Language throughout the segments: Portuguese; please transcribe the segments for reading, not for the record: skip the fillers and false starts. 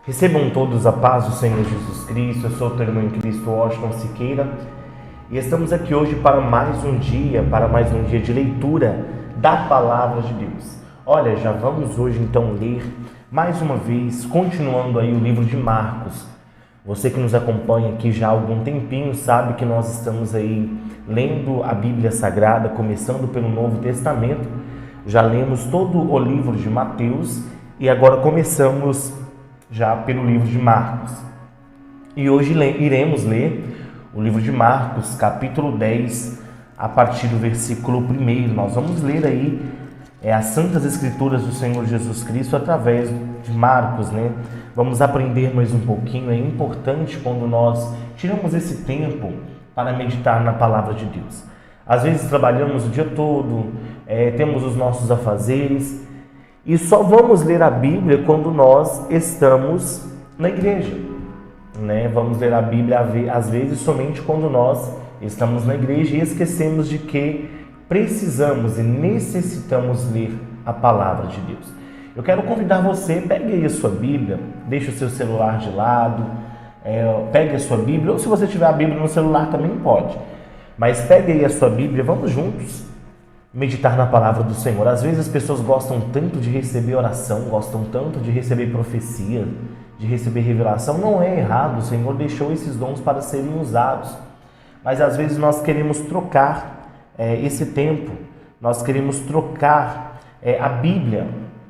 Recebam todos a paz do Senhor Jesus Cristo. Eu sou o teu irmão em Cristo, Washington Siqueira, e estamos aqui hoje para mais um dia de leitura da Palavra de Deus. Olha, já vamos hoje então ler mais uma vez, continuando aí o livro de Marcos. Você que nos acompanha aqui já há algum tempinho sabe que nós estamos aí lendo a Bíblia Sagrada, começando pelo Novo Testamento. Já lemos todo o livro de Mateus e agora começamos já pelo livro de Marcos. E hoje iremos ler o livro de Marcos, capítulo 10, a partir do versículo 1. Nós vamos ler aí as Santas Escrituras do Senhor Jesus Cristo através de Marcos, né? Vamos aprender mais um pouquinho. É importante quando nós tiramos esse tempo para meditar na Palavra de Deus. Às vezes trabalhamos o dia todo, temos os nossos afazeres, e só vamos ler a Bíblia quando nós estamos na igreja, né? Vamos ler a Bíblia às vezes somente quando nós estamos na igreja e esquecemos de que precisamos e necessitamos ler a Palavra de Deus. Eu quero convidar você, pegue aí a sua Bíblia, deixe o seu celular de lado, pegue a sua Bíblia, ou se você tiver a Bíblia no celular também pode, mas pegue aí a sua Bíblia, vamos juntos meditar na Palavra do Senhor. Às vezes as pessoas gostam tanto de receber oração, gostam tanto de receber profecia, de receber revelação. Não é errado, o Senhor deixou esses dons para serem usados, mas às vezes nós queremos trocar esse tempo, nós queremos trocar a Bíblia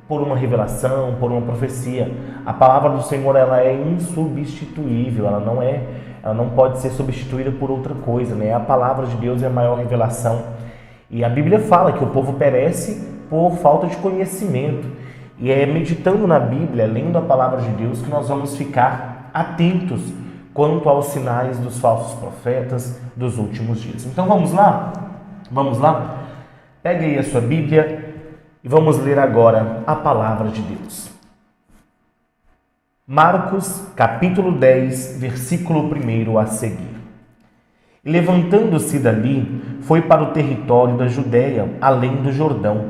por uma revelação, por uma profecia. A Palavra do Senhor, ela é insubstituível, ela não pode ser substituída por outra coisa, né? A Palavra de Deus é a maior revelação. E a Bíblia fala que o povo perece por falta de conhecimento. E é meditando na Bíblia, lendo a Palavra de Deus, que nós vamos ficar atentos quanto aos sinais dos falsos profetas dos últimos dias. Então vamos lá? Vamos lá? Pegue aí a sua Bíblia e vamos ler agora a Palavra de Deus. Marcos, capítulo 10, versículo 1 a seguir. E levantando-se dali, foi para o território da Judéia, além do Jordão.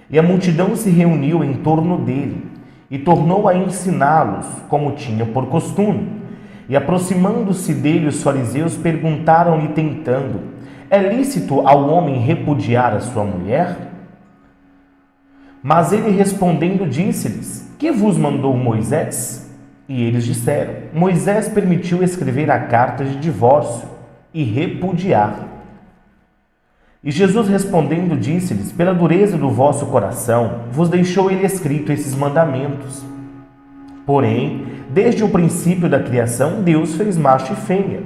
E a multidão se reuniu em torno dele, e tornou a ensiná-los, como tinha por costume. E aproximando-se dele, os fariseus perguntaram-lhe, tentando: é lícito ao homem repudiar a sua mulher? Mas ele respondendo disse-lhes: que vos mandou Moisés? E eles disseram: Moisés permitiu escrever a carta de divórcio e repudiar. E Jesus respondendo disse-lhes: pela dureza do vosso coração vos deixou ele escrito esses mandamentos. Porém, desde o princípio da criação, Deus fez macho e fêmea.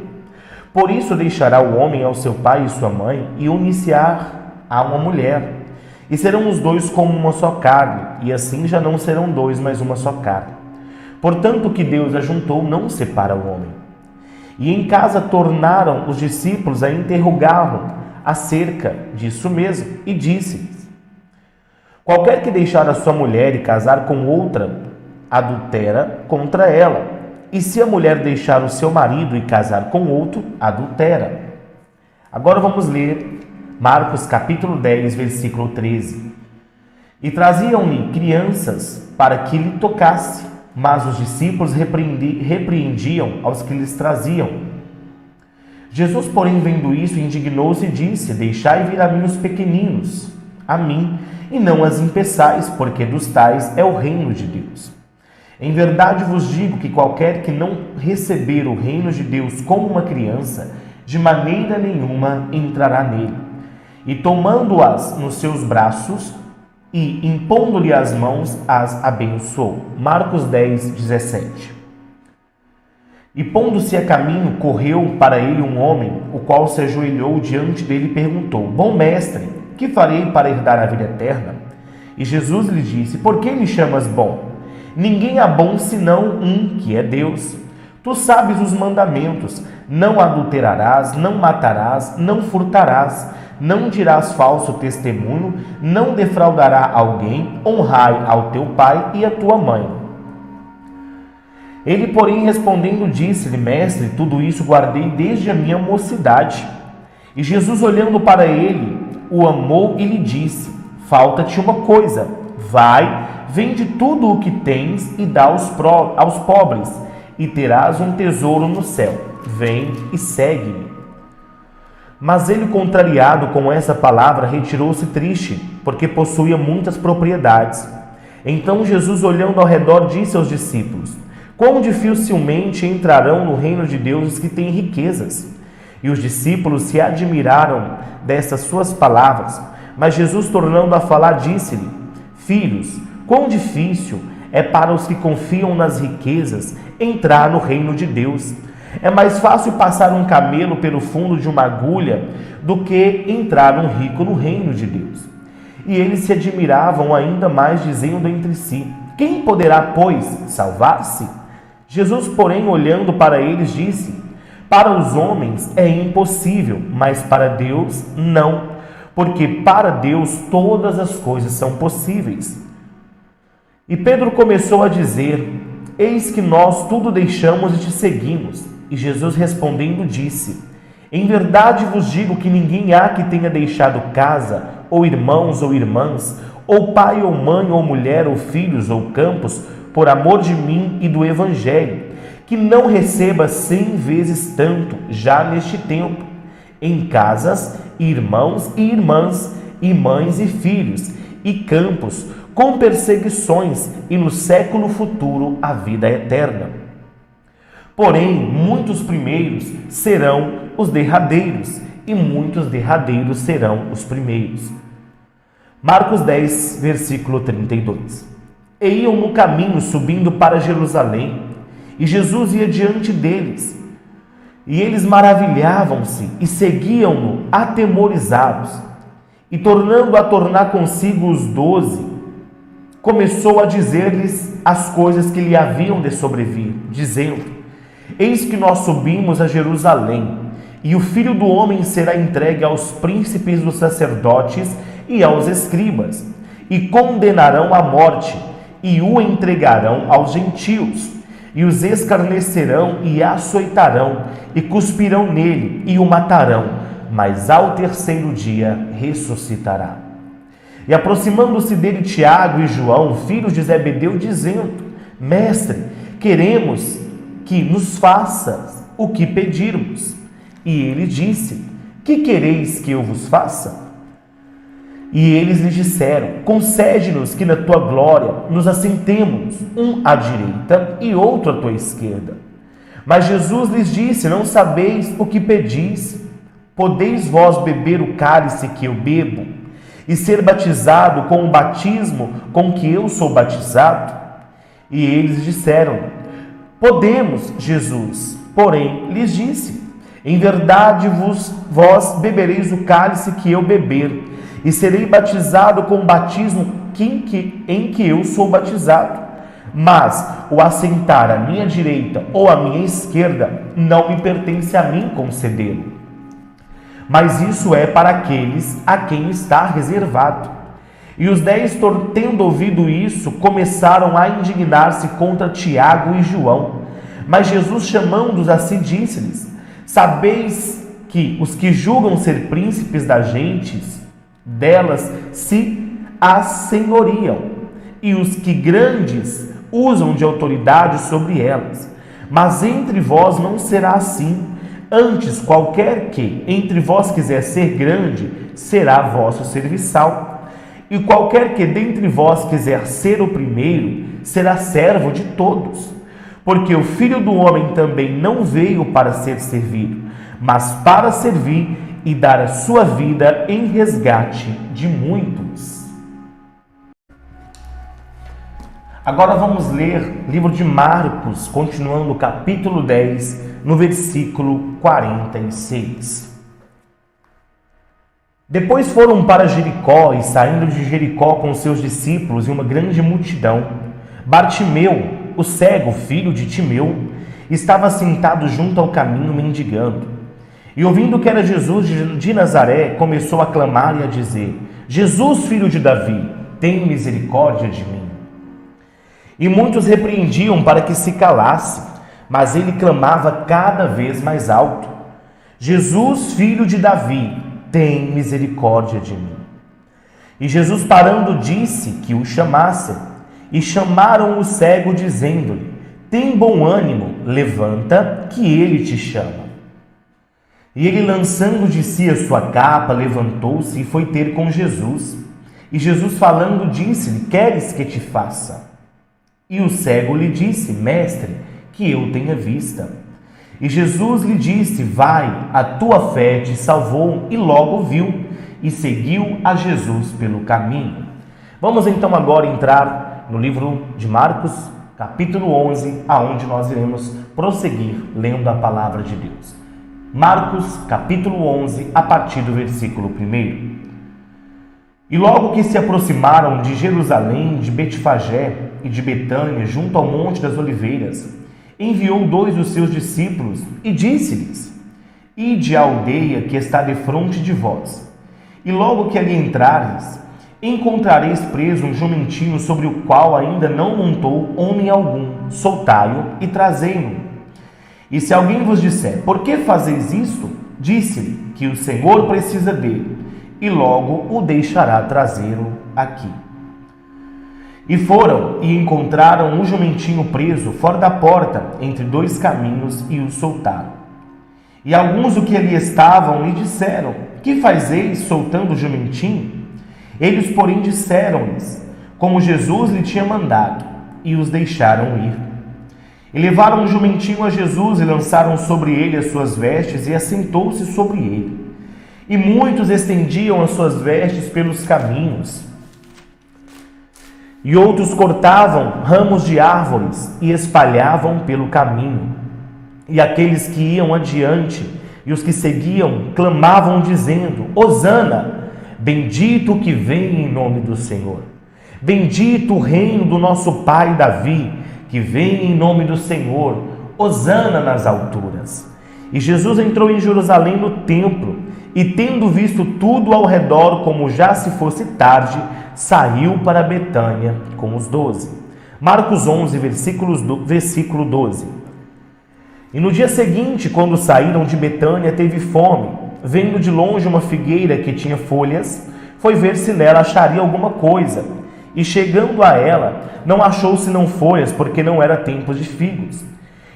Por isso deixará o homem ao seu pai e sua mãe, e unir-se-á a uma mulher, e serão os dois como uma só carne, e assim já não serão dois, mas uma só carne. Portanto, o que Deus ajuntou não separa o homem. E em casa tornaram os discípulos a interrogá-lo acerca disso mesmo, e disse-lhes: qualquer que deixar a sua mulher e casar com outra, adultera contra ela, e se a mulher deixar o seu marido e casar com outro, adultera. Agora vamos ler Marcos capítulo 10, versículo 13. E traziam-lhe crianças para que lhe tocasse, mas os discípulos repreendiam aos que lhes traziam. Jesus, porém, vendo isso, indignou-se e disse: deixai vir a mim os pequeninos, a mim, e não as impeçais, porque dos tais é o reino de Deus. Em verdade vos digo que qualquer que não receber o reino de Deus como uma criança, de maneira nenhuma entrará nele. E tomando-as nos seus braços e impondo-lhe as mãos, as abençoou. Marcos 10, 17. E pondo-se a caminho, correu para ele um homem, o qual se ajoelhou diante dele e perguntou: bom mestre, que farei para herdar a vida eterna? E Jesus lhe disse: por que me chamas bom? Ninguém há bom senão um, que é Deus. Tu sabes os mandamentos: não adulterarás, não matarás, não furtarás, não dirás falso testemunho, não defraudará alguém, honrai ao teu pai e à tua mãe. Ele, porém, respondendo, disse-lhe: mestre, tudo isso guardei desde a minha mocidade. E Jesus, olhando para ele, o amou e lhe disse: falta-te uma coisa, vai, vende tudo o que tens e dá aos pobres, e terás um tesouro no céu. Vem e segue-me. Mas ele, contrariado com essa palavra, retirou-se triste, porque possuía muitas propriedades. Então Jesus, olhando ao redor, disse aos discípulos: quão dificilmente entrarão no reino de Deus os que têm riquezas. E os discípulos se admiraram dessas suas palavras. Mas Jesus, tornando a falar, disse-lhe: filhos, quão difícil é para os que confiam nas riquezas entrar no reino de Deus. É mais fácil passar um camelo pelo fundo de uma agulha do que entrar um rico no reino de Deus. E eles se admiravam ainda mais, dizendo entre si: quem poderá, pois, salvar-se? Jesus, porém, olhando para eles, disse: para os homens é impossível, mas para Deus não, porque para Deus todas as coisas são possíveis. E Pedro começou a dizer: eis que nós tudo deixamos e te seguimos. E Jesus, respondendo, disse: em verdade vos digo que ninguém há que tenha deixado casa, ou irmãos ou irmãs, ou pai ou mãe, ou mulher, ou filhos, ou campos, por amor de mim e do Evangelho, que não receba 100 vezes tanto já neste tempo, em casas, irmãos e irmãs, e mães e filhos, e campos, com perseguições, e no século futuro a vida eterna. Porém, muitos primeiros serão os derradeiros, e muitos derradeiros serão os primeiros. Marcos 10, versículo 32. E iam no caminho subindo para Jerusalém, e Jesus ia diante deles. E eles maravilhavam-se e seguiam-no atemorizados. E tornando a tornar consigo os 12, começou a dizer-lhes as coisas que lhe haviam de sobrevir, dizendo: eis que nós subimos a Jerusalém, e o Filho do Homem será entregue aos príncipes dos sacerdotes e aos escribas, e condenarão à morte, e o entregarão aos gentios, e os escarnecerão e açoitarão, e cuspirão nele, e o matarão, mas ao terceiro dia ressuscitará. E aproximando-se dele Tiago e João, filhos de Zebedeu, dizendo: mestre, queremos que nos faças o que pedirmos. E ele disse: que quereis que eu vos faça? E eles lhe disseram: concede-nos que na tua glória nos assentemos, um à direita e outro à tua esquerda. Mas Jesus lhes disse: não sabeis o que pedis. Podeis vós beber o cálice que eu bebo, e ser batizado com o batismo com que eu sou batizado? E eles disseram: podemos, Jesus. Porém, lhes disse: em verdade vós bebereis o cálice que eu beber, e serei batizado com o batismo em que eu sou batizado. Mas o assentar à minha direita ou à minha esquerda não me pertence a mim concedê-lo. Mas isso é para aqueles a quem está reservado. E os 10, tendo ouvido isso, começaram a indignar-se contra Tiago e João. Mas Jesus, chamando-os a si, disse-lhes: sabeis que os que julgam ser príncipes das gentes, delas se assenhoriam, e os que grandes usam de autoridade sobre elas. Mas entre vós não será assim. Antes, qualquer que entre vós quiser ser grande, será vosso serviçal. E qualquer que dentre vós quiser ser o primeiro, será servo de todos. Porque o Filho do Homem também não veio para ser servido, mas para servir e dar a sua vida em resgate de muitos. Agora vamos ler livro de Marcos, continuando o capítulo 10, no versículo 46. Depois foram para Jericó, e saindo de Jericó com seus discípulos e uma grande multidão, Bartimeu, o cego, filho de Timeu, estava sentado junto ao caminho mendigando. E ouvindo que era Jesus de Nazaré, começou a clamar e a dizer: Jesus, filho de Davi, tem misericórdia de mim. E muitos repreendiam para que se calasse, mas ele clamava cada vez mais alto: Jesus, filho de Davi, tem misericórdia de mim. E Jesus, parando, disse que o chamassem. e chamaram o cego, dizendo-lhe: tem bom ânimo, levanta, que ele te chama. E ele, lançando de si a sua capa, levantou-se e foi ter com Jesus. E Jesus, falando, disse-lhe: queres que te faça? E o cego lhe disse: mestre, que eu tenha vista. E Jesus lhe disse: vai, a tua fé te salvou. E logo viu e seguiu a Jesus pelo caminho. Vamos então agora entrar no livro de Marcos, capítulo 11, aonde nós iremos prosseguir lendo a palavra de Deus. Marcos, capítulo 11, a partir do versículo 1. E logo que se aproximaram de Jerusalém, de Betfagé e de Betânia, junto ao Monte das Oliveiras, enviou 2 dos seus discípulos e disse-lhes: ide à aldeia que está defronte de vós, e logo que ali entrares, encontrareis preso um jumentinho sobre o qual ainda não montou homem algum. Soltai-o e trazei-o. E se alguém vos disser: por que fazeis isto? Disse-lhe que o Senhor precisa dele, e logo o deixará trazê-lo aqui. E foram e encontraram um jumentinho preso fora da porta, entre 2 caminhos, e o soltaram. E alguns do que ali estavam lhe disseram: que fazeis soltando o jumentinho? Eles, porém, disseram-lhes como Jesus lhe tinha mandado, e os deixaram ir. E levaram o jumentinho a Jesus e lançaram sobre ele as suas vestes, e assentou-se sobre ele. E muitos estendiam as suas vestes pelos caminhos, e outros cortavam ramos de árvores e espalhavam pelo caminho. E aqueles que iam adiante e os que seguiam clamavam, dizendo: hosana, bendito o que vem em nome do Senhor. Bendito o reino do nosso pai Davi, que vem em nome do Senhor. Hosana nas alturas. E Jesus entrou em Jerusalém no templo, e tendo visto tudo ao redor, como já se fosse tarde, saiu para Betânia com os 12. Marcos 11, versículo 12. E no dia seguinte, quando saíram de Betânia, teve fome. Vendo de longe uma figueira que tinha folhas, foi ver se nela acharia alguma coisa. E chegando a ela, não achou senão folhas, porque não era tempo de figos.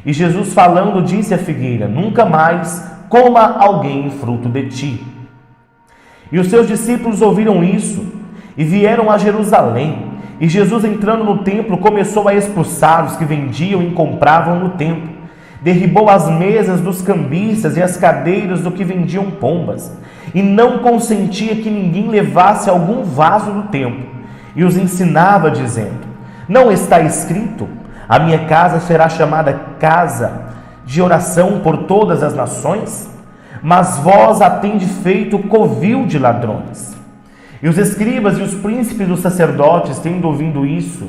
E Jesus, falando, disse à figueira: nunca mais coma alguém fruto de ti. E os seus discípulos ouviram isso e vieram a Jerusalém. E Jesus, entrando no templo, começou a expulsar os que vendiam e compravam no templo. Derribou as mesas dos cambistas e as cadeiras do que vendiam pombas, e não consentia que ninguém levasse algum vaso do templo. E os ensinava, dizendo: não está escrito: a minha casa será chamada casa de oração por todas as nações? Mas vós a tendes feito covil de ladrões. E os escribas e os príncipes dos sacerdotes, tendo ouvido isso,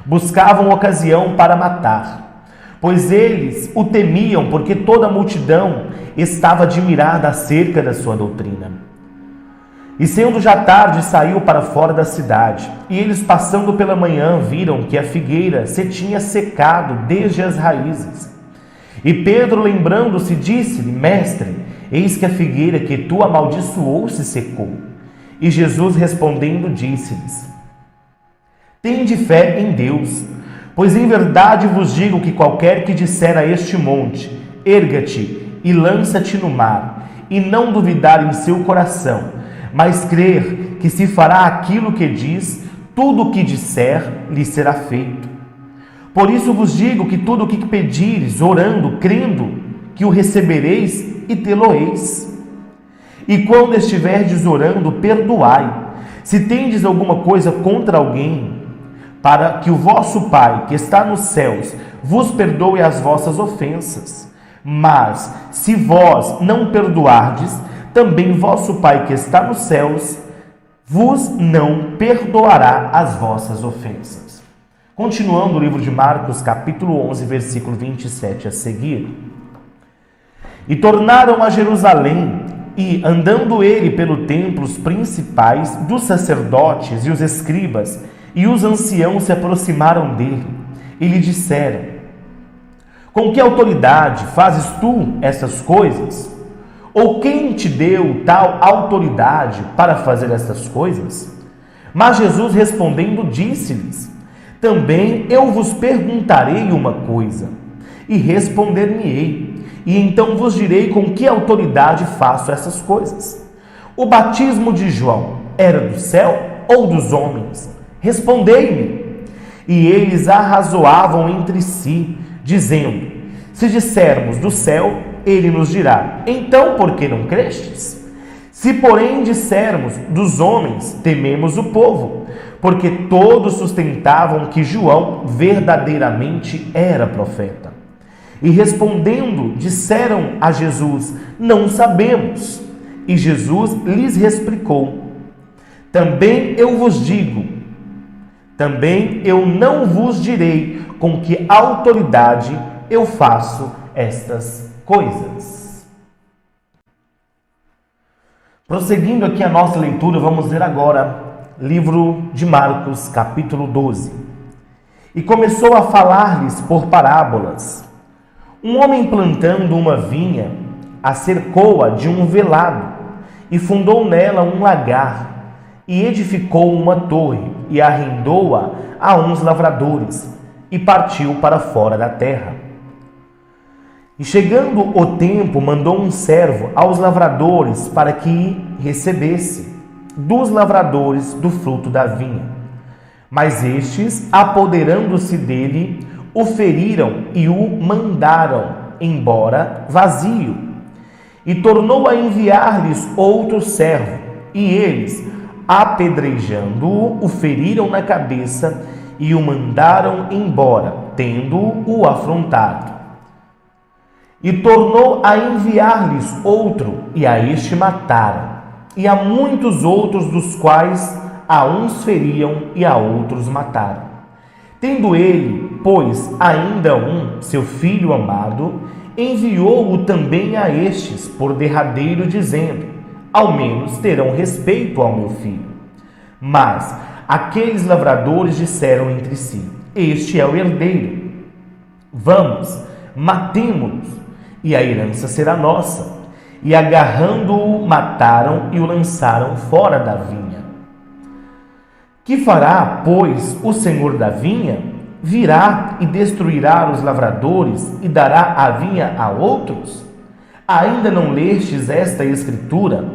buscavam ocasião para matar, pois eles o temiam, porque toda a multidão estava admirada acerca da sua doutrina. E sendo já tarde, saiu para fora da cidade. E eles, passando pela manhã, viram que a figueira se tinha secado desde as raízes. E Pedro, lembrando-se, disse-lhe: mestre, eis que a figueira que tu amaldiçoou se secou. E Jesus, respondendo, disse-lhes: tende fé em Deus, pois em verdade vos digo que qualquer que disser a este monte: erga-te e lança-te no mar, e não duvidar em seu coração, mas crer que se fará aquilo que diz, tudo o que disser lhe será feito. Por isso vos digo que tudo o que pedires, orando, crendo, que o recebereis e tê-lo-eis. E quando estiverdes orando, perdoai, se tendes alguma coisa contra alguém, para que o vosso Pai, que está nos céus, vos perdoe as vossas ofensas. Mas, se vós não perdoardes, também vosso Pai que está nos céus vos não perdoará as vossas ofensas. Continuando o livro de Marcos, capítulo 11, versículo 27 a seguir. E tornaram a Jerusalém, e, andando ele pelo templo, os principais dos sacerdotes e os escribas e os anciãos se aproximaram dele e lhe disseram: com que autoridade fazes tu essas coisas? Ou quem te deu tal autoridade para fazer estas coisas? Mas Jesus, respondendo, disse-lhes: Também eu vos perguntarei uma coisa, e responder-me-ei, e então vos direi com que autoridade faço essas coisas. O batismo de João era do céu ou dos homens? Respondei-me. E eles arrazoavam entre si, dizendo: se dissermos do céu, ele nos dirá: então por que não crestes? Se porém dissermos dos homens, tememos o povo, porque todos sustentavam que João verdadeiramente era profeta. E respondendo, disseram a Jesus: não sabemos. E Jesus lhes explicou: também eu vos digo, também eu não vos direi com que autoridade eu faço estas coisas. Prosseguindo aqui a nossa leitura, vamos ler agora livro de Marcos, capítulo 12. E começou a falar-lhes por parábolas. Um homem plantando uma vinha, acercou-a de um velado, e fundou nela um lagar, e edificou uma torre, e arrendou-a a uns lavradores, e partiu para fora da terra. E chegando o tempo, mandou um servo aos lavradores para que recebesse dos lavradores do fruto da vinha. Mas estes, apoderando-se dele, o feriram e o mandaram embora vazio. E tornou a enviar-lhes outro servo, e eles, apedrejando-o, o feriram na cabeça e o mandaram embora, tendo-o afrontado. E tornou a enviar-lhes outro, e a este mataram, e a muitos outros, dos quais a uns feriam e a outros mataram. Tendo ele, pois, ainda um, seu filho amado, enviou-o também a estes, por derradeiro, dizendo: ao menos terão respeito ao meu filho. Mas aqueles lavradores disseram entre si: este é o herdeiro. Vamos, matemo-nos, e a herança será nossa. E agarrando-o, mataram e o lançaram fora da vinha. Que fará, pois, o senhor da vinha? Virá e destruirá os lavradores e dará a vinha a outros? Ainda não lestes esta escritura?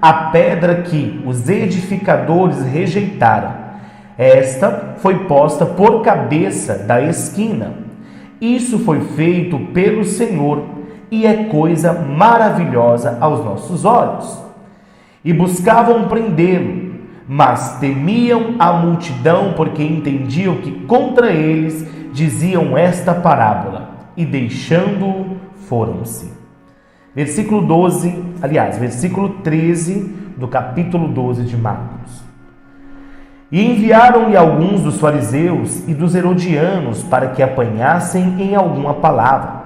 A pedra que os edificadores rejeitaram, esta foi posta por cabeça da esquina. Isso foi feito pelo Senhor, e é coisa maravilhosa aos nossos olhos. E buscavam prendê-lo, mas temiam a multidão, porque entendiam que contra eles diziam esta parábola, e deixando-o, foram-se. Versículo 13 do capítulo 12 de Marcos. E enviaram-lhe alguns dos fariseus e dos herodianos para que apanhassem em alguma palavra.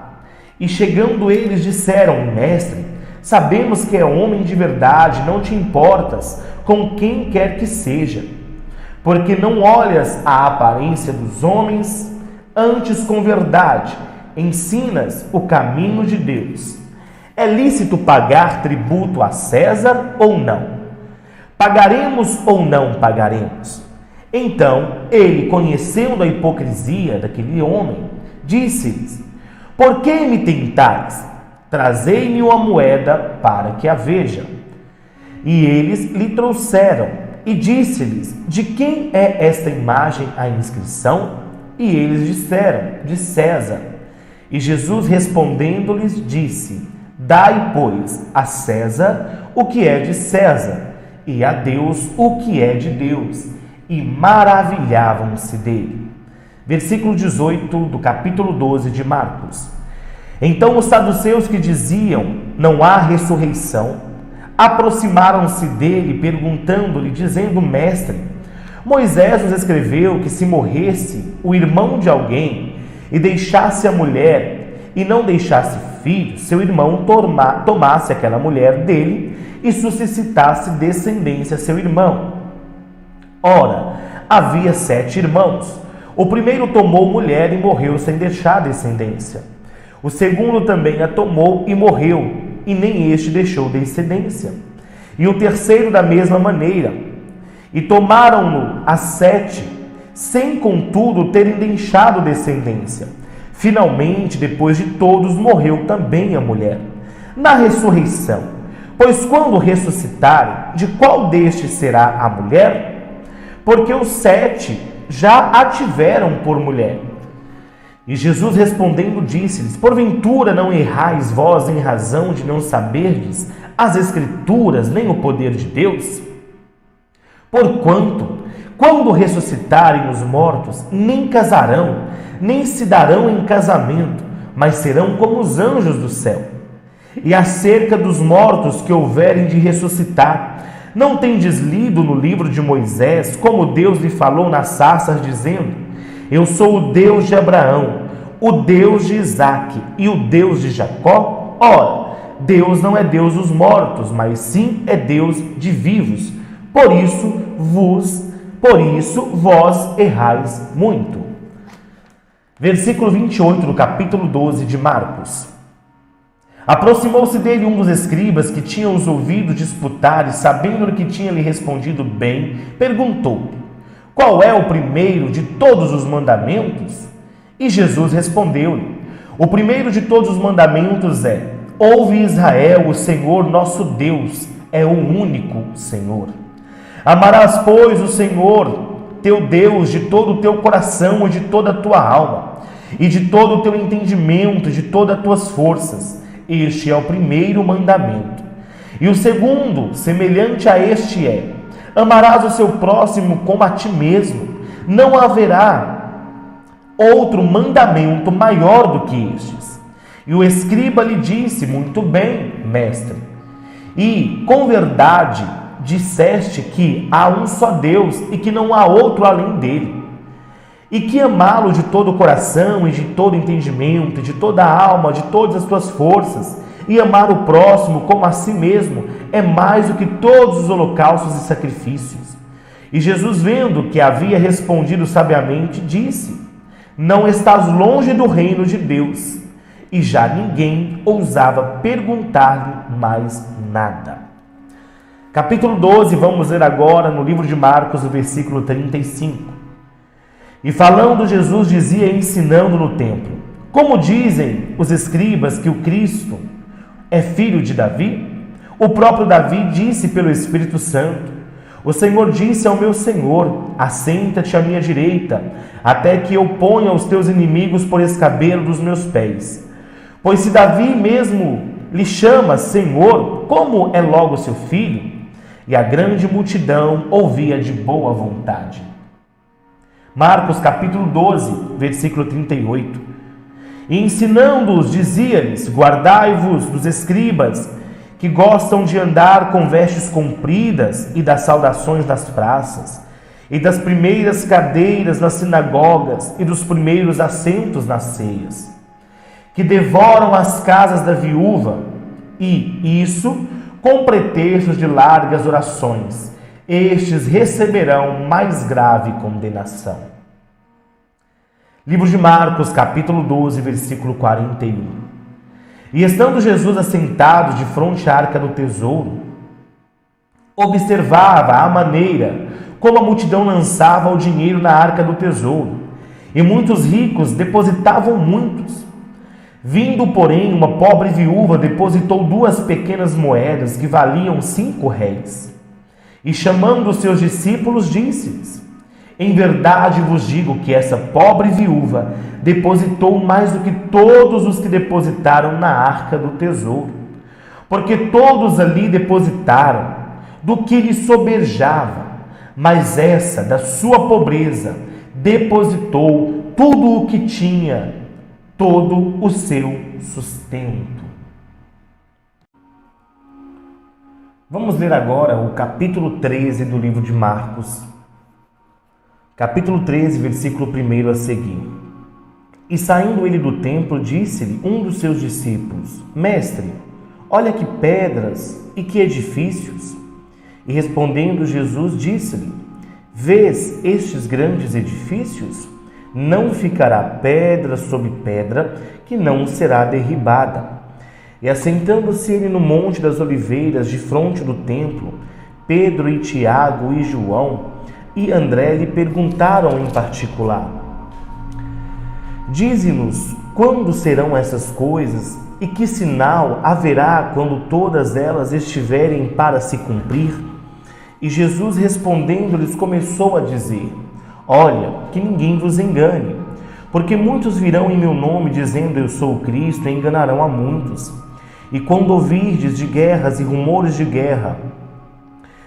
E chegando eles disseram: mestre, sabemos que é homem de verdade, não te importas com quem quer que seja, porque não olhas a aparência dos homens, antes com verdade ensinas o caminho de Deus. É lícito pagar tributo a César ou não? Pagaremos ou não pagaremos? Então ele, conhecendo a hipocrisia daquele homem, disse-lhes: por que me tentais? Trazei-me uma moeda para que a veja. E eles lhe trouxeram, e disse-lhes: de quem é esta imagem a inscrição? E eles disseram: de César. E Jesus, respondendo-lhes, disse: dai, pois, a César o que é de César, e a Deus o que é de Deus. E maravilhavam-se dele. Versículo 18 do capítulo 12 de Marcos. Então os saduceus, que diziam: não há ressurreição, aproximaram-se dele, perguntando-lhe, dizendo: mestre, Moisés nos escreveu que se morresse o irmão de alguém e deixasse a mulher e não deixasse filho, seu irmão tomasse aquela mulher dele e suscitasse descendência a seu irmão. Ora, havia 7 irmãos. O primeiro tomou mulher e morreu sem deixar descendência. O segundo também a tomou e morreu, e nem este deixou descendência. E o terceiro da mesma maneira. E tomaram-no as 7, sem contudo terem deixado descendência. Finalmente, depois de todos, morreu também a mulher. Na ressurreição, pois quando ressuscitarem, de qual destes será a mulher? Porque os 7 já a tiveram por mulher. E Jesus respondendo disse-lhes: porventura não errais vós em razão de não saberdes as Escrituras nem o poder de Deus? Porquanto, quando ressuscitarem os mortos, nem casarão, nem se darão em casamento, mas serão como os anjos do céu. E acerca dos mortos que houverem de ressuscitar, não tendes lido no livro de Moisés, como Deus lhe falou nas sarças, dizendo: eu sou o Deus de Abraão, o Deus de Isaque e o Deus de Jacó? Ora, Deus não é Deus dos mortos, mas sim é Deus de vivos. Por isso vós errais muito. Versículo 28 do capítulo 12 de Marcos. Aproximou-se dele um dos escribas que tinham os ouvido disputar e, sabendo que tinha lhe respondido bem, perguntou-lhe: qual é o primeiro de todos os mandamentos? E Jesus respondeu-lhe: o primeiro de todos os mandamentos é: ouve Israel, o Senhor nosso Deus é o único Senhor. Amarás, pois, o Senhor teu Deus de todo o teu coração e de toda a tua alma, e de todo o teu entendimento, de todas as tuas forças. Este é o primeiro mandamento. E o segundo, semelhante a este, é: amarás o seu próximo como a ti mesmo. Não haverá outro mandamento maior do que estes. E o escriba lhe disse: muito bem, mestre, e com verdade disseste que há um só Deus e que não há outro além dele, e que amá-lo de todo o coração e de todo o entendimento, de toda a alma, de todas as tuas forças, e amar o próximo como a si mesmo, é mais do que todos os holocaustos e sacrifícios. E Jesus, vendo que havia respondido sabiamente, disse: não estás longe do reino de Deus. E já ninguém ousava perguntar-lhe mais nada. Capítulo 12, vamos ler agora no livro de Marcos, o versículo 35. E falando, Jesus dizia, ensinando no templo: como dizem os escribas que o Cristo é filho de Davi? O próprio Davi disse pelo Espírito Santo: o Senhor disse ao meu Senhor: assenta-te à minha direita, até que eu ponha os teus inimigos por escabelo dos meus pés. Pois se Davi mesmo lhe chama Senhor, como é logo seu filho? E a grande multidão ouvia de boa vontade. Marcos capítulo 12, versículo 38. E ensinando-os, dizia-lhes: guardai-vos dos escribas, que gostam de andar com vestes compridas e das saudações nas praças, e das primeiras cadeiras nas sinagogas e dos primeiros assentos nas ceias, que devoram as casas da viúva, e isso com pretextos de largas orações. Estes receberão mais grave condenação. Livro de Marcos, capítulo 12, versículo 41. E estando Jesus assentado de frente à arca do tesouro, observava a maneira como a multidão lançava o dinheiro na arca do tesouro, e muitos ricos depositavam muitos. Vindo, porém, uma pobre viúva depositou 2 pequenas moedas que valiam 5 réis. E chamando os seus discípulos, disse-lhes: em verdade vos digo que essa pobre viúva depositou mais do que todos os que depositaram na arca do tesouro. Porque todos ali depositaram do que lhe soberjava, mas essa, da sua pobreza, depositou tudo o que tinha, todo o seu sustento. Vamos ler agora o capítulo 13 do livro de Marcos. Capítulo 13, versículo 1 a seguir. E saindo ele do templo, disse-lhe um dos seus discípulos: mestre, olha que pedras e que edifícios. E respondendo Jesus, disse-lhe: vês estes grandes edifícios? Não ficará pedra sobre pedra que não será derribada. E assentando-se ele no monte das oliveiras, defronte do templo, Pedro e Tiago e João, e André lhe perguntaram em particular: Dize-nos quando serão essas coisas e que sinal haverá quando todas elas estiverem para se cumprir? E Jesus respondendo-lhes começou a dizer: Olha, que ninguém vos engane, porque muitos virão em meu nome dizendo eu sou o Cristo e enganarão a muitos. E quando ouvirdes de guerras e rumores de guerra,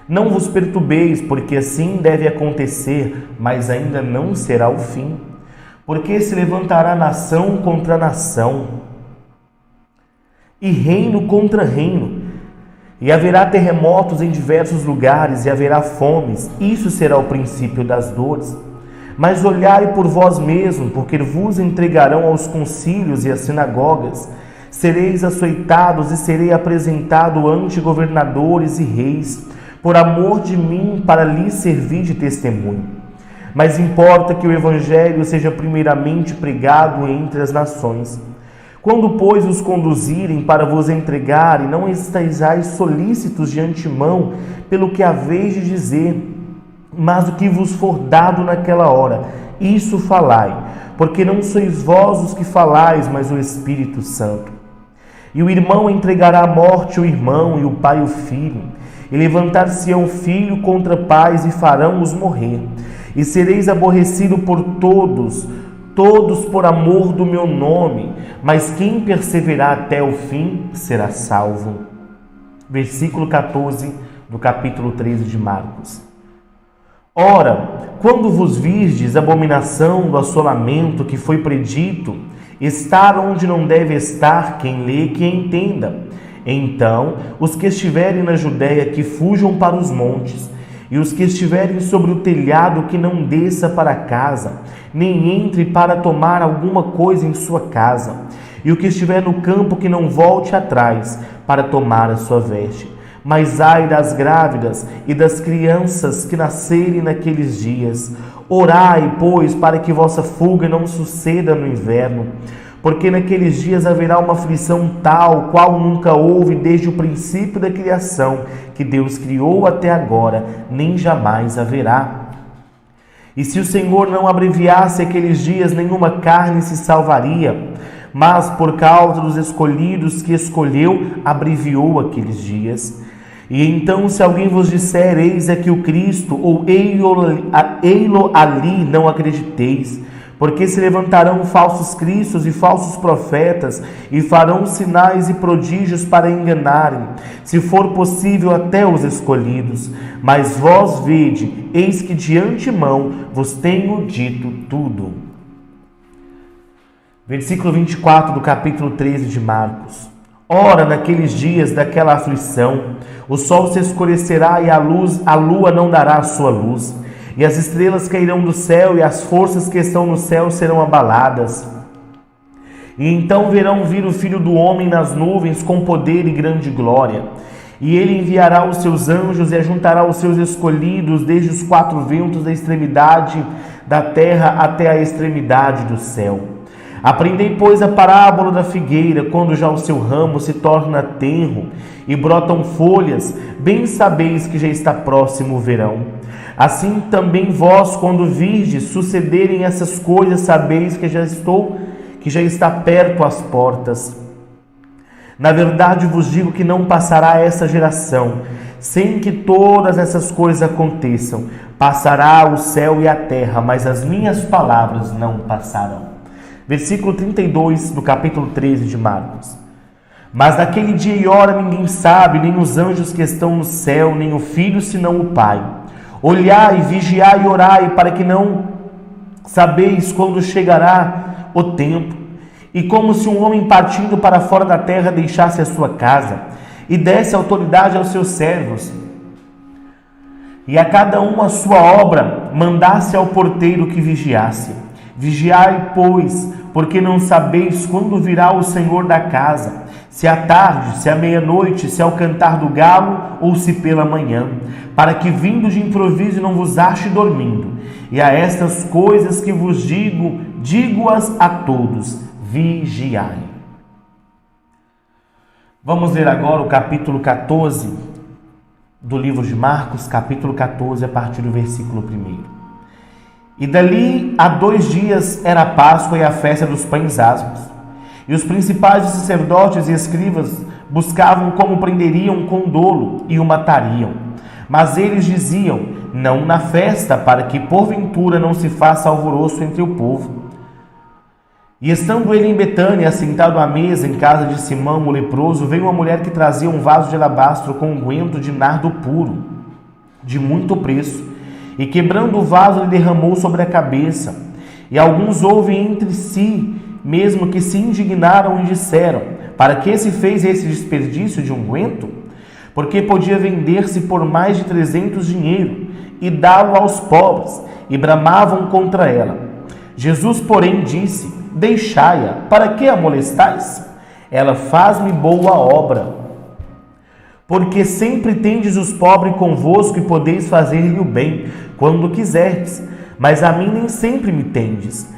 não vos perturbeis, porque assim deve acontecer, mas ainda não será o fim. Porque se levantará nação contra nação, e reino contra reino, e haverá terremotos em diversos lugares, e haverá fomes. Isso será o princípio das dores. Mas olhai por vós mesmos, porque vos entregarão aos concílios e às sinagogas. Sereis açoitados e serei apresentado ante governadores e reis, por amor de mim, para lhes servir de testemunho. Mas importa que o evangelho seja primeiramente pregado entre as nações. Quando, pois, os conduzirem para vos entregarem, não estejais solícitos de antemão pelo que haveis de dizer, mas o que vos for dado naquela hora, isso falai, porque não sois vós os que falais, mas o Espírito Santo. E o irmão entregará à morte o irmão, e o pai o filho, e levantar-se-ão filho contra pais, e farão-os morrer. E sereis aborrecidos por todos por amor do meu nome, mas quem perseverar até o fim será salvo. Versículo 14 do capítulo 13 de Marcos. Ora, quando vos virdes a abominação do assolamento que foi predito, estar onde não deve estar, quem lê, que entenda. Então, os que estiverem na Judéia, que fujam para os montes, e os que estiverem sobre o telhado, que não desça para casa, nem entre para tomar alguma coisa em sua casa, e o que estiver no campo, que não volte atrás para tomar a sua veste. Mas ai das grávidas e das crianças que nascerem naqueles dias. Orai, pois, para que vossa fuga não suceda no inverno, porque naqueles dias haverá uma aflição tal, qual nunca houve desde o princípio da criação, que Deus criou até agora, nem jamais haverá. E se o Senhor não abreviasse aqueles dias, nenhuma carne se salvaria, mas por causa dos escolhidos que escolheu, abreviou aqueles dias. E então, se alguém vos disser, eis aqui o Cristo, ou ei-lo ali, não acrediteis, porque se levantarão falsos cristos e falsos profetas, e farão sinais e prodígios para enganarem, se for possível, até os escolhidos. Mas vós vede, eis que de antemão vos tenho dito tudo. Versículo 24 do capítulo 13 de Marcos. Ora, naqueles dias daquela aflição, o sol se escurecerá e a lua não dará a sua luz, e as estrelas cairão do céu, e as forças que estão no céu serão abaladas. E então verão vir o Filho do Homem nas nuvens com poder e grande glória. E ele enviará os seus anjos e ajuntará os seus escolhidos desde os quatro ventos da extremidade da terra até a extremidade do céu. Aprendei, pois, a parábola da figueira, quando já o seu ramo se torna tenro e brotam folhas, bem sabeis que já está próximo o verão. Assim também vós, quando virdes sucederem essas coisas, sabeis que já está perto as portas. Na verdade vos digo que não passará essa geração, sem que todas essas coisas aconteçam. Passará o céu e a terra, mas as minhas palavras não passarão. Versículo 32 do capítulo 13 de Marcos. Mas naquele dia e hora ninguém sabe, nem os anjos que estão no céu, nem o Filho, senão o Pai. Olhai, vigiai e orai, para que não sabeis quando chegará o tempo. E como se um homem partindo para fora da terra deixasse a sua casa, e desse autoridade aos seus servos, e a cada um a sua obra, mandasse ao porteiro que vigiasse. Vigiai, pois, porque não sabeis quando virá o Senhor da casa, se à tarde, se à meia-noite, se ao cantar do galo, ou se pela manhã, para que vindo de improviso não vos ache dormindo. E a estas coisas que vos digo-as a todos, vigiai. Vamos ler agora o capítulo 14 do livro de Marcos, capítulo 14, a partir do versículo 1. E dali a 2 dias era a Páscoa e a festa dos pães asmos. E os principais sacerdotes e escribas buscavam como prenderiam com dolo e o matariam. Mas eles diziam: não na festa, para que porventura não se faça alvoroço entre o povo. E estando ele em Betânia, assentado à mesa em casa de Simão, o leproso, veio uma mulher que trazia um vaso de alabastro com unguento de nardo puro, de muito preço, e quebrando o vaso lhe derramou sobre a cabeça. E alguns ouvem entre si, mesmo que se indignaram e disseram: para que se fez esse desperdício de unguento? Porque podia vender-se por mais de 300 dinheiro e dá-lo aos pobres, e bramavam contra ela. Jesus, porém, disse: deixai-a, para que a molestais? Ela faz-me boa obra. Porque sempre tendes os pobres convosco e podeis fazer-lhe o bem, quando quiserdes, mas a mim nem sempre me tendes.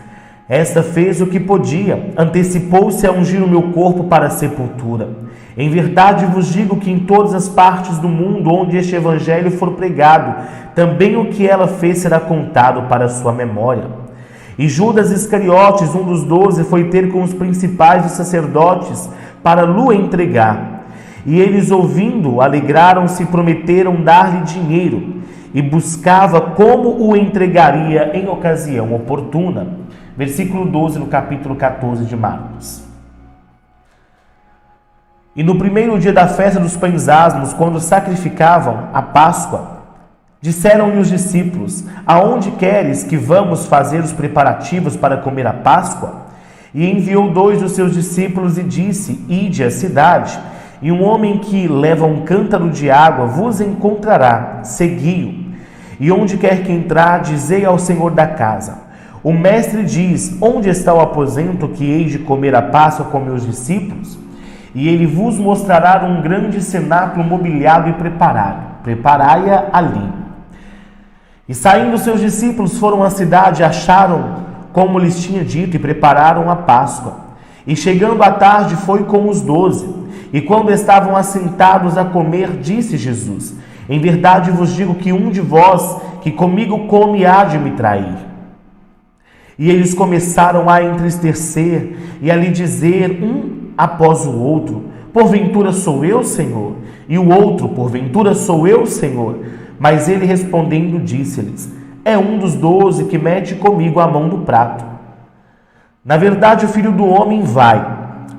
Esta fez o que podia, antecipou-se a ungir o meu corpo para a sepultura. Em verdade vos digo que em todas as partes do mundo onde este evangelho for pregado, também o que ela fez será contado para a sua memória. E Judas Iscariotes, um dos 12, foi ter com os principais dos sacerdotes para lhe entregar. E eles, ouvindo, alegraram-se e prometeram dar-lhe dinheiro, e buscava como o entregaria em ocasião oportuna. Versículo 12, no capítulo 14 de Marcos. E no primeiro dia da festa dos pães asmos, quando sacrificavam a Páscoa, disseram-lhe os discípulos: aonde queres que vamos fazer os preparativos para comer a Páscoa? E enviou 2 dos seus discípulos e disse: ide à cidade, e um homem que leva um cântaro de água vos encontrará, segui-o. E onde quer que entrar, dizei ao senhor da casa: o mestre diz, onde está o aposento que hei de comer a Páscoa com meus discípulos? E ele vos mostrará um grande cenáculo mobiliado e preparado. Preparai-a ali. E saindo seus discípulos foram à cidade, acharam como lhes tinha dito e prepararam a Páscoa. E chegando à tarde foi com os 12. E quando estavam assentados a comer, disse Jesus: em verdade vos digo que um de vós que comigo come há de me trair. E eles começaram a entristecer e a lhe dizer um após o outro: porventura sou eu, Senhor? E o outro: porventura sou eu, Senhor? Mas ele respondendo disse-lhes: é um dos 12 que mete comigo a mão no prato. Na verdade o Filho do Homem vai,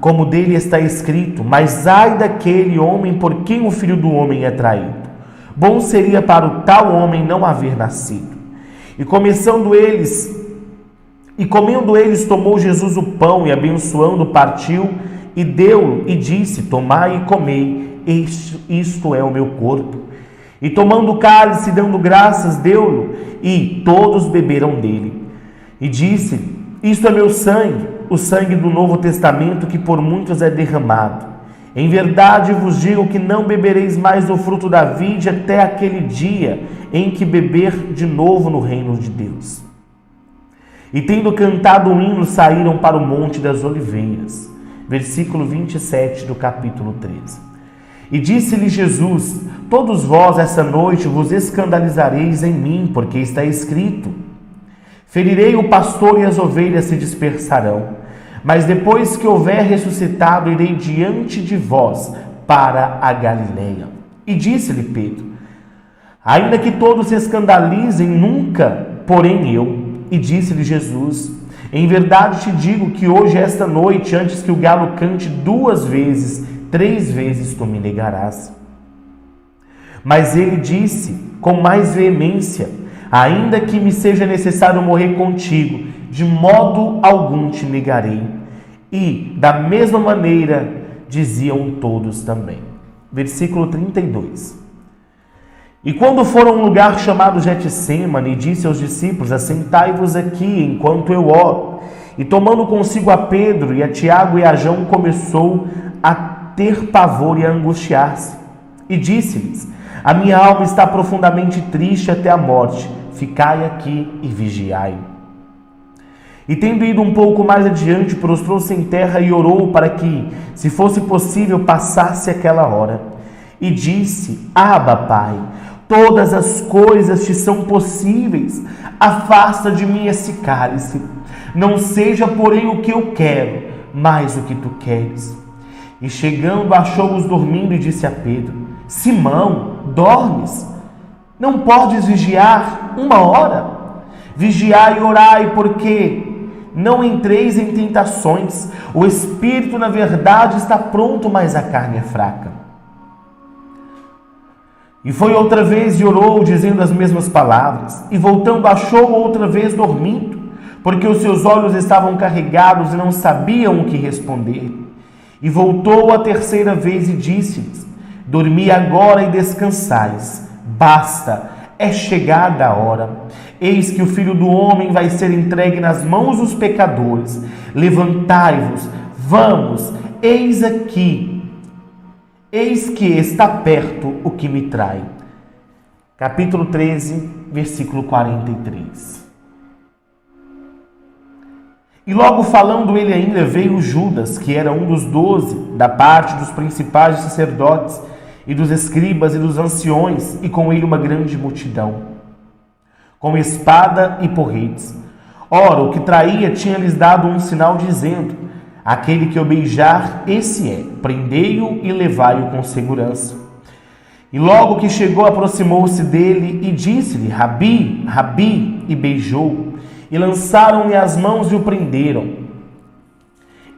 como dele está escrito, mas ai daquele homem por quem o Filho do Homem é traído. Bom seria para o tal homem não haver nascido. E comendo eles, tomou Jesus o pão e, abençoando, partiu e deu-o e disse: tomai e comei, isto é o meu corpo. E tomando o cálice, dando graças, deu-lhe, e todos beberam dele. E disse: isto é meu sangue, o sangue do Novo Testamento, que por muitos é derramado. Em verdade vos digo que não bebereis mais do fruto da vide até aquele dia em que beber de novo no reino de Deus. E tendo cantado um hino, saíram para o Monte das Oliveiras. Versículo 27 do capítulo 13. E disse-lhe Jesus: todos vós essa noite vos escandalizareis em mim, porque está escrito: ferirei o pastor e as ovelhas se dispersarão. Mas depois que houver ressuscitado, irei diante de vós para a Galileia. E disse-lhe Pedro: ainda que todos se escandalizem, nunca, porém eu. E disse-lhe Jesus: em verdade te digo que hoje, esta noite, antes que o galo cante 2 vezes, 3 vezes tu me negarás. Mas ele disse com mais veemência: ainda que me seja necessário morrer contigo, de modo algum te negarei. E, da mesma maneira, diziam todos também. Versículo 32. E quando foram a um lugar chamado Getsêmani, disse aos discípulos: assentai-vos aqui, enquanto eu oro. E tomando consigo a Pedro e a Tiago e a João, começou a ter pavor e a angustiar-se. E disse-lhes: a minha alma está profundamente triste até a morte. Ficai aqui e vigiai. E tendo ido um pouco mais adiante, prostrou-se em terra e orou para que, se fosse possível, passasse aquela hora. e disse: Abba, Pai, todas as coisas te são possíveis. Afasta de mim esse cálice. Não seja, porém, o que eu quero, mas o que tu queres. E chegando, achou-os dormindo e disse a Pedro: Simão, dormes? Não podes vigiar 1 hora? Vigiai e orai, porque não entreis em tentações. O espírito, na verdade, está pronto, mas a carne é fraca. E foi outra vez e orou, dizendo as mesmas palavras. E voltando, achou outra vez dormindo, porque os seus olhos estavam carregados e não sabiam o que responder. E voltou a terceira vez e disse-lhes: Dormi agora e descansais. Basta, é chegada a hora. Eis que o Filho do Homem vai ser entregue nas mãos dos pecadores. Levantai-vos, vamos, eis que está perto o que me trai. Capítulo 13, versículo 43. E logo falando ele ainda, veio Judas, que era um dos 12, da parte dos principais sacerdotes, e dos escribas e dos anciões, e com ele uma grande multidão, com espada e porretes. Ora, o que traía tinha-lhes dado um sinal, dizendo: Aquele que eu beijar, esse é, prendei-o e levai-o com segurança. E logo que chegou, aproximou-se dele e disse-lhe: Rabi, Rabi, e beijou. E lançaram-lhe as mãos e o prenderam.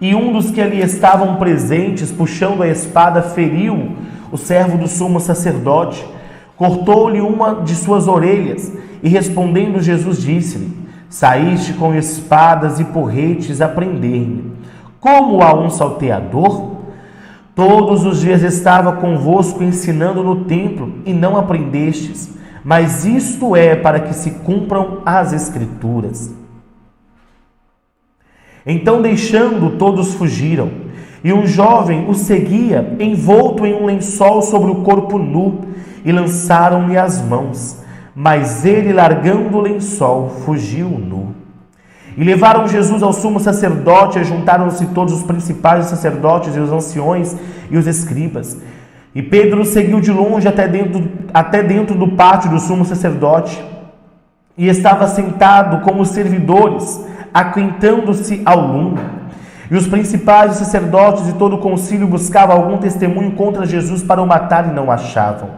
E um dos que ali estavam presentes, puxando a espada, feriu o servo do sumo sacerdote, cortou-lhe uma de suas orelhas, e respondendo Jesus disse-lhe: Saíste com espadas e porretes a prender-me, como a um salteador? Todos os dias estava convosco ensinando no templo, e não aprendestes, mas isto é para que se cumpram as Escrituras. Então, deixando, todos fugiram, e um jovem o seguia, envolto em um lençol sobre o corpo nu, e lançaram-lhe as mãos, mas ele, largando o lençol, fugiu nu. E levaram Jesus ao sumo sacerdote, e juntaram-se todos os principais sacerdotes e os anciões e os escribas. E Pedro seguiu de longe até dentro do pátio do sumo sacerdote, e estava sentado com os servidores, aquentando-se ao lume. E os principais sacerdotes e todo o concílio buscavam algum testemunho contra Jesus para o matar, e não achavam,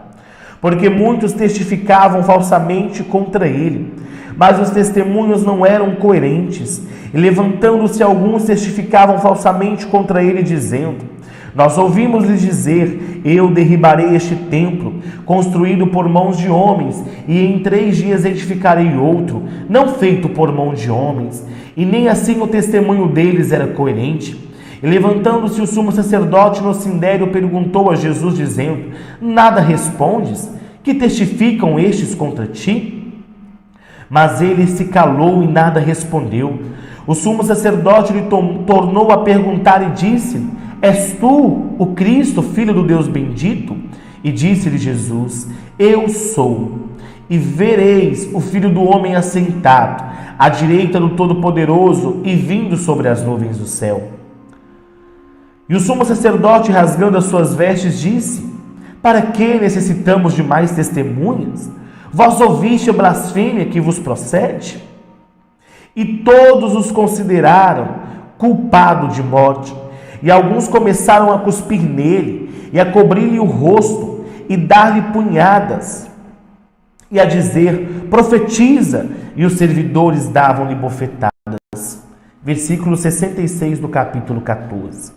porque muitos testificavam falsamente contra ele. Mas os testemunhos não eram coerentes, e levantando-se alguns testificavam falsamente contra ele, dizendo: Nós ouvimos-lhe dizer: Eu derribarei este templo, construído por mãos de homens, e em 3 dias edificarei outro, não feito por mão de homens. E nem assim o testemunho deles era coerente. E levantando-se o sumo sacerdote no sindério, perguntou a Jesus, dizendo: Nada respondes? Que testificam estes contra ti? Mas ele se calou e nada respondeu. O sumo sacerdote lhe tornou a perguntar e disse-lhe: És tu o Cristo, Filho do Deus bendito? E disse-lhe Jesus: Eu sou. E vereis o Filho do Homem assentado à direita do Todo-Poderoso e vindo sobre as nuvens do céu. E o sumo sacerdote, rasgando as suas vestes, disse: Para que necessitamos de mais testemunhas? Vós ouviste a blasfêmia que vos procede? E todos os consideraram culpado de morte. E alguns começaram a cuspir nele, e a cobrir-lhe o rosto, e dar-lhe punhadas, e a dizer: Profetiza! E os servidores davam-lhe bofetadas. Versículo 66 do capítulo 14.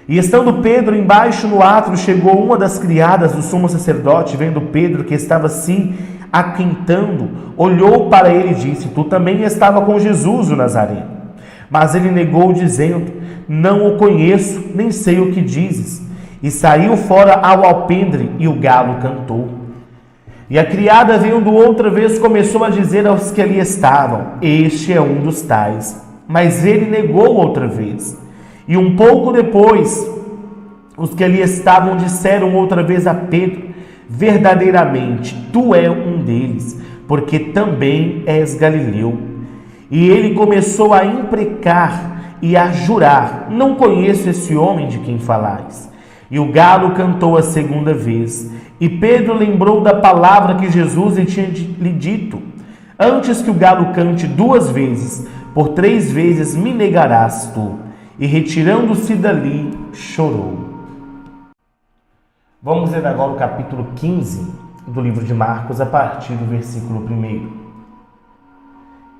E estando Pedro embaixo no átrio, chegou uma das criadas do sumo sacerdote, vendo Pedro que estava assim aquentando, olhou para ele e disse: Tu também estava com Jesus o Nazareno. Mas ele negou, dizendo: Não o conheço, nem sei o que dizes. E saiu fora ao alpendre, e o galo cantou. E a criada, vendo outra vez, começou a dizer aos que ali estavam: Este é um dos tais. Mas ele negou outra vez. E um pouco depois, os que ali estavam disseram outra vez a Pedro: Verdadeiramente, tu és um deles, porque também és galileu. E ele começou a imprecar e a jurar: Não conheço esse homem de quem falais. E o galo cantou a segunda vez. E Pedro lembrou da palavra que Jesus lhe dito: antes que o galo cante 2 vezes, por 3 vezes me negarás tu. E retirando-se dali, chorou. Vamos ler agora o capítulo 15 do livro de Marcos, a partir do versículo 1.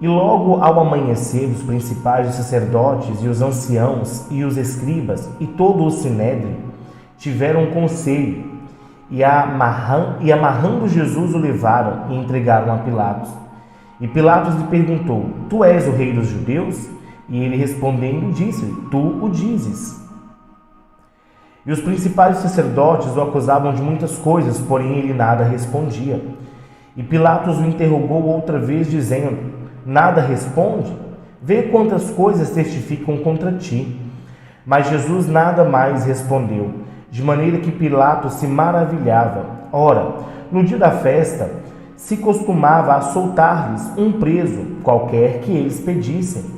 E logo ao amanhecer, os principais os sacerdotes e os anciãos e os escribas e todo o sinédrio tiveram um conselho e amarrando Jesus o levaram e entregaram a Pilatos. E Pilatos lhe perguntou: tu és o rei dos judeus? E ele respondendo disse-lhe: tu o dizes. E os principais sacerdotes o acusavam de muitas coisas, porém ele nada respondia. E Pilatos o interrogou outra vez, dizendo: nada responde? Vê quantas coisas testificam contra ti. Mas Jesus nada mais respondeu, de maneira que Pilatos se maravilhava. Ora, no dia da festa, se costumava a soltar-lhes um preso, qualquer que eles pedissem.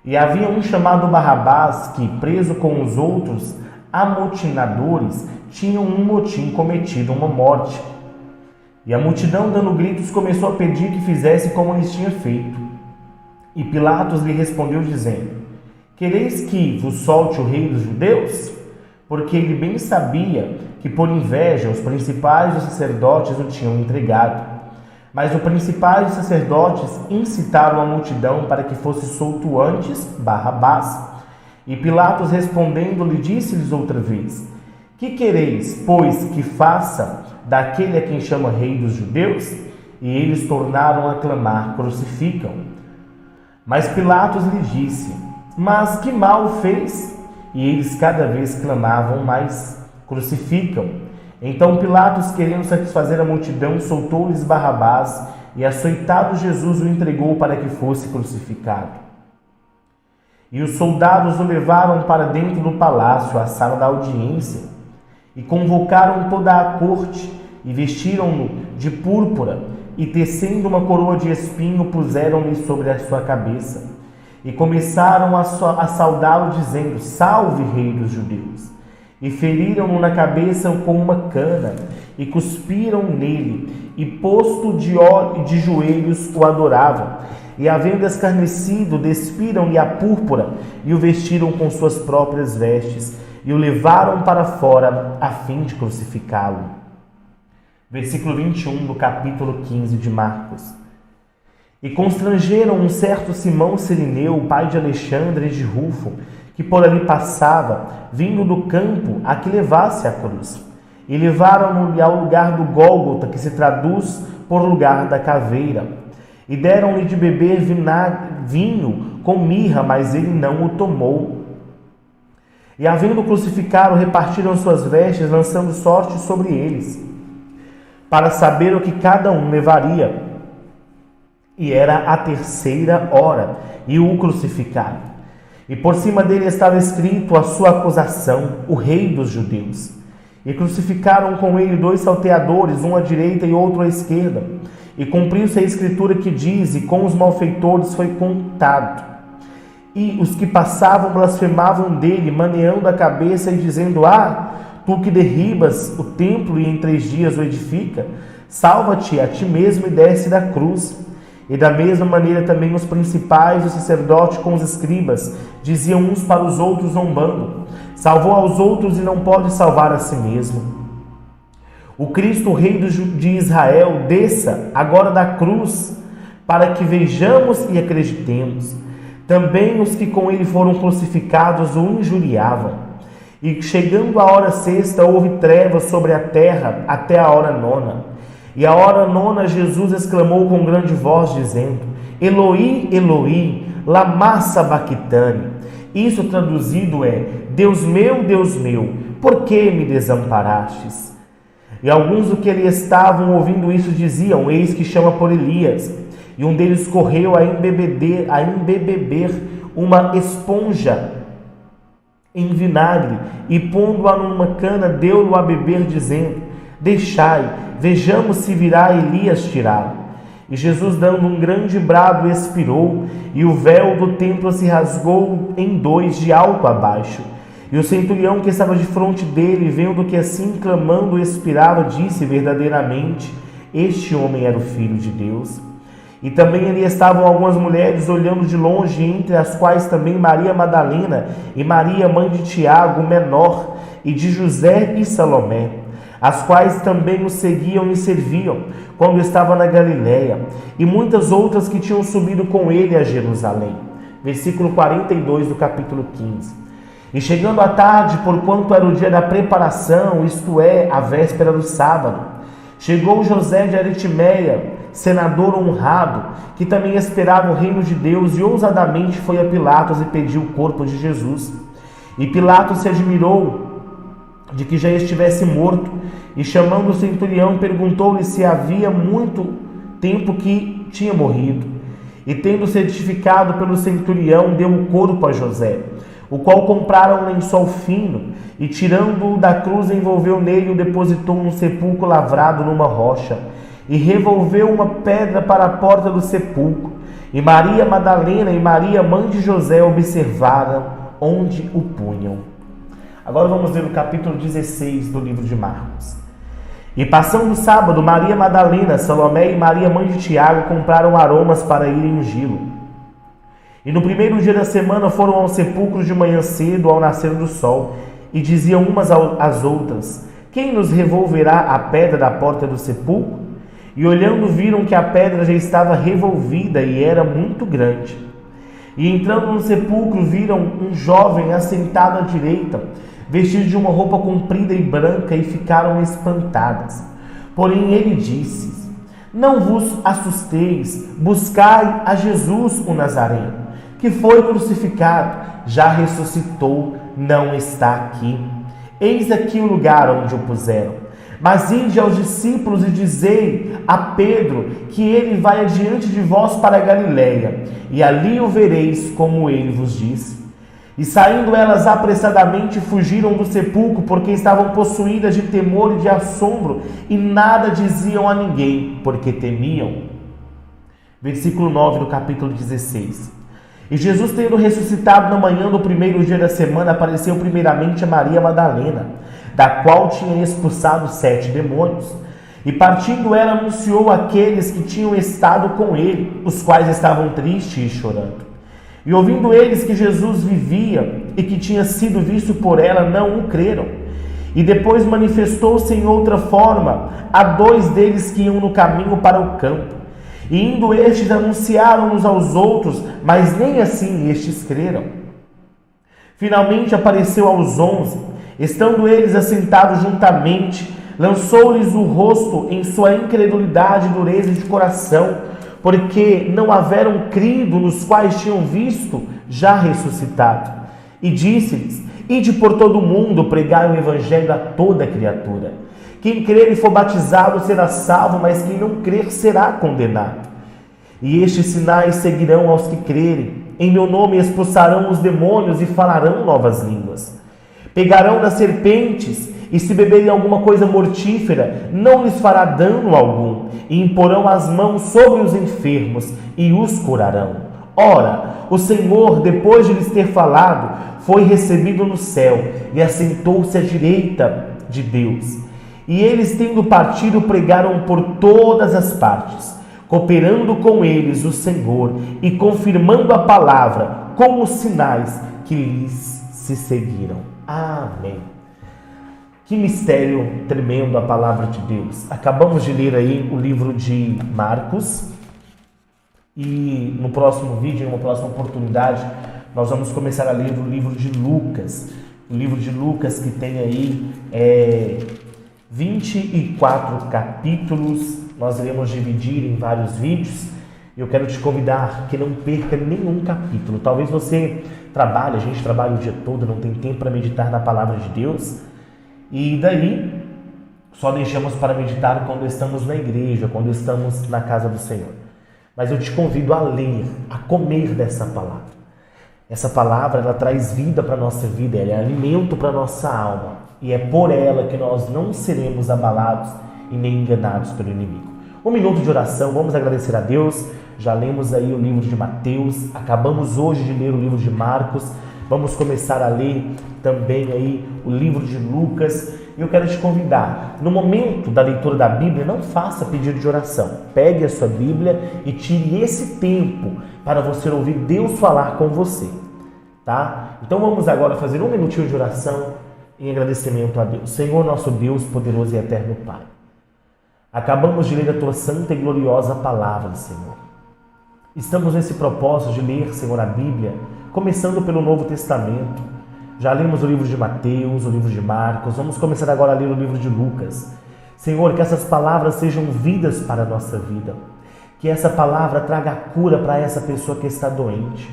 E havia um chamado Barrabás, que, preso com os outros amotinadores, tinham um motim cometido, uma morte. E a multidão, dando gritos, começou a pedir que fizesse como lhes tinha feito. E Pilatos lhe respondeu, dizendo: quereis que vos solte o rei dos judeus? Porque ele bem sabia que, por inveja, os principais dos sacerdotes o tinham entregado. Mas os principais dos sacerdotes incitaram a multidão para que fosse solto antes Barrabás. E Pilatos, respondendo-lhe, disse-lhes outra vez: que quereis, pois, que faça daquele a quem chama rei dos judeus? E eles tornaram a clamar: crucificam. Mas Pilatos lhe disse: mas que mal fez? E eles cada vez clamavam mais: crucificam. Então Pilatos, querendo satisfazer a multidão, soltou-lhes Barrabás, e açoitado Jesus o entregou para que fosse crucificado. E os soldados o levaram para dentro do palácio, à sala da audiência, e convocaram toda a corte, e vestiram-no de púrpura, e tecendo uma coroa de espinho, puseram-lhe sobre a sua cabeça. E começaram a saudá-lo, dizendo: salve, rei dos judeus! E feriram-no na cabeça com uma cana, e cuspiram nele, e posto de joelhos o adoravam. E havendo escarnecido, despiram-lhe a púrpura, e o vestiram com suas próprias vestes, e o levaram para fora, a fim de crucificá-lo. Versículo 21 do capítulo 15 de Marcos. E constrangeram um certo Simão Cirineu, pai de Alexandre e de Rufo, que por ali passava, vindo do campo, a que levasse a cruz. E levaram-no ao lugar do Gólgota, que se traduz por lugar da caveira. E deram-lhe de beber vinho com mirra, mas ele não o tomou. E havendo crucificado, repartiram suas vestes, lançando sorte sobre eles, para saber o que cada um levaria. E era a 3ª hora, e o crucificaram. E por cima dele estava escrito a sua acusação: o rei dos judeus. E crucificaram com ele 2 salteadores, um à direita e outro à esquerda. E cumpriu-se a escritura que diz: e com os malfeitores foi contado. E os que passavam blasfemavam dele, maneando a cabeça e dizendo: ah, tu que derribas o templo e em 3 dias o edifica, salva-te a ti mesmo e desce da cruz. E da mesma maneira também os principais, os sacerdotes com os escribas, diziam uns para os outros zombando: salvou aos outros e não pode salvar a si mesmo. O Cristo, o Rei de Israel, desça agora da cruz, para que vejamos e acreditemos. Também os que com ele foram crucificados o injuriavam. E chegando a hora 6ª, houve trevas sobre a terra até a hora 9ª. E a hora 9ª, Jesus exclamou com grande voz, dizendo: Eloi, Eloi, lama sabachthani. Isso traduzido é: Deus meu, por que me desamparastes? E alguns do que ali estavam ouvindo isso diziam: eis que chama por Elias. E um deles correu a embebeber uma esponja em vinagre, e pondo-a numa cana, deu-lhe a beber, dizendo: deixai, vejamos se virá Elias tirá-lo. E Jesus, dando um grande brado, expirou, e o véu do templo se rasgou em 2 de alto a baixo. E o centurião que estava de frente dele, vendo que assim clamando expirava, disse: verdadeiramente, este homem era o Filho de Deus. E também ali estavam algumas mulheres olhando de longe, entre as quais também Maria Madalena e Maria, mãe de Tiago, o menor, e de José e Salomé, as quais também o seguiam e serviam, quando estava na Galiléia, e muitas outras que tinham subido com ele a Jerusalém. Versículo 42 do capítulo 15. E chegando à tarde, porquanto era o dia da preparação, isto é, a véspera do sábado, chegou José de Arimateia, senador honrado, que também esperava o reino de Deus, e ousadamente foi a Pilatos e pediu o corpo de Jesus. E Pilatos se admirou de que já estivesse morto, e chamando o centurião, perguntou-lhe se havia muito tempo que tinha morrido. E tendo certificado pelo centurião, deu o corpo a José, o qual compraram um lençol fino, e tirando-o da cruz, envolveu nele e o depositou num sepulcro lavrado numa rocha, e revolveu uma pedra para a porta do sepulcro. E Maria Madalena e Maria, mãe de José, observaram onde o punham. Agora vamos ler o capítulo 16 do livro de Marcos. E passando o sábado, Maria Madalena, Salomé e Maria, mãe de Tiago, compraram aromas para irem ungí-lo. E no primeiro dia da semana foram ao sepulcro de manhã cedo, ao nascer do sol, e diziam umas às outras: quem nos revolverá a pedra da porta do sepulcro? E olhando viram que a pedra já estava revolvida e era muito grande. E entrando no sepulcro viram um jovem assentado à direita, vestido de uma roupa comprida e branca, e ficaram espantadas. Porém ele disse: não vos assusteis, buscai a Jesus o Nazareno, que foi crucificado, já ressuscitou, não está aqui. Eis aqui o lugar onde o puseram. Mas ide aos discípulos e dizei a Pedro que ele vai adiante de vós para a Galiléia, e ali o vereis como ele vos disse. E saindo elas apressadamente fugiram do sepulcro, porque estavam possuídas de temor e de assombro, e nada diziam a ninguém, porque temiam. Versículo 9 do capítulo 16. E Jesus, tendo ressuscitado na manhã do primeiro dia da semana, apareceu primeiramente a Maria Madalena, da qual tinha expulsado 7 demônios. E partindo ela, anunciou àqueles que tinham estado com ele, os quais estavam tristes e chorando. E ouvindo eles que Jesus vivia e que tinha sido visto por ela, não o creram. E depois manifestou-se em outra forma a 2 deles que iam no caminho para o campo. E indo estes, anunciaram uns aos outros, mas nem assim estes creram. Finalmente apareceu aos 11, estando eles assentados juntamente, lançou-lhes o rosto em sua incredulidade e dureza de coração, porque não haveram crido nos quais tinham visto já ressuscitado. E disse-lhes: ide por todo o mundo, pregai o evangelho a toda criatura. Quem crer e for batizado será salvo, mas quem não crer será condenado. E estes sinais seguirão aos que crerem. Em meu nome expulsarão os demônios e falarão novas línguas. Pegarão das serpentes, e se beberem alguma coisa mortífera, não lhes fará dano algum. E imporão as mãos sobre os enfermos, e os curarão. Ora, o Senhor, depois de lhes ter falado, foi recebido no céu, e assentou-se à direita de Deus. E eles, tendo partido, pregaram por todas as partes, cooperando com eles o Senhor e confirmando a palavra com os sinais que lhes se seguiram. Amém. Que mistério tremendo a palavra de Deus. Acabamos de ler aí o livro de Marcos e no próximo vídeo, em uma próxima oportunidade, nós vamos começar a ler o livro de Lucas. O livro de Lucas, que tem aí 24 capítulos. Nós iremos dividir em vários vídeos. Eu quero te convidar que não perca nenhum capítulo. Talvez você trabalhe, a gente trabalha o dia todo, não tem tempo para meditar na palavra de Deus. E daí, só deixamos para meditar quando estamos na igreja, quando estamos na casa do Senhor. Mas eu te convido a ler, a comer dessa palavra. Essa palavra, ela traz vida para a nossa vida, ela é alimento para a nossa alma. E é por ela que nós não seremos abalados e nem enganados pelo inimigo. Um minuto de oração, vamos agradecer a Deus. Já lemos aí o livro de Mateus, acabamos hoje de ler o livro de Marcos. Vamos começar a ler também aí o livro de Lucas. E eu quero te convidar, no momento da leitura da Bíblia, não faça pedido de oração. Pegue a sua Bíblia e tire esse tempo para você ouvir Deus falar com você, tá? Então vamos agora fazer um minutinho de oração em agradecimento a Deus. Senhor, nosso Deus, poderoso e eterno Pai, acabamos de ler a Tua santa e gloriosa palavra, Senhor. Estamos nesse propósito de ler, Senhor, a Bíblia, começando pelo Novo Testamento. Já lemos o livro de Mateus, o livro de Marcos, vamos começar agora a ler o livro de Lucas. Senhor, que essas palavras sejam vidas para a nossa vida. Que essa palavra traga cura para essa pessoa que está doente.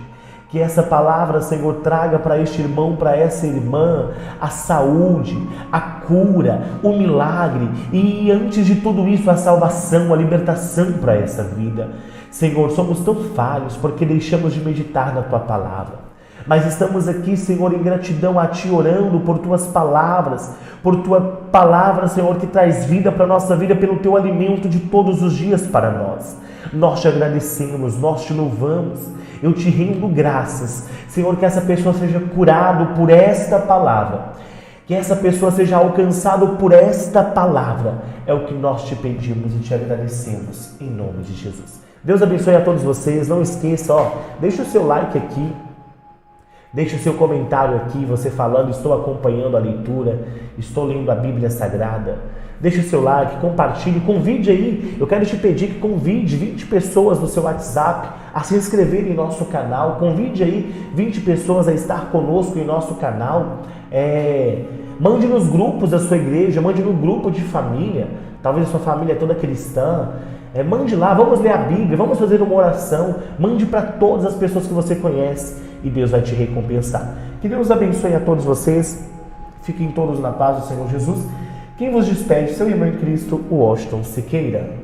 Que essa palavra, Senhor, traga para este irmão, para essa irmã, a saúde, a cura, o milagre e, antes de tudo isso, a salvação, a libertação para essa vida. Senhor, somos tão falhos porque deixamos de meditar na Tua palavra. Mas estamos aqui, Senhor, em gratidão a Ti, orando por Tuas palavras, por Tua palavra, Senhor, que traz vida para a nossa vida, pelo Teu alimento de todos os dias para nós. Nós Te agradecemos, nós Te louvamos, eu Te rendo graças, Senhor, que essa pessoa seja curada por esta palavra, que essa pessoa seja alcançada por esta palavra. É o que nós Te pedimos e Te agradecemos, em nome de Jesus. Deus abençoe a todos vocês, não esqueça, deixa o seu like aqui, deixe o seu comentário aqui, você falando, estou acompanhando a leitura, estou lendo a Bíblia Sagrada. Deixe o seu like, compartilhe, convide aí. Eu quero te pedir que convide 20 pessoas no seu WhatsApp a se inscreverem em nosso canal. Convide aí 20 pessoas a estar conosco em nosso canal. Mande nos grupos da sua igreja, mande no grupo de família. Talvez a sua família é toda cristã. Mande lá, vamos ler a Bíblia, vamos fazer uma oração. Mande para todas as pessoas que você conhece e Deus vai te recompensar. Que Deus abençoe a todos vocês. Fiquem todos na paz do Senhor Jesus. Quem vos despede, seu irmão em Cristo, o Washington Siqueira.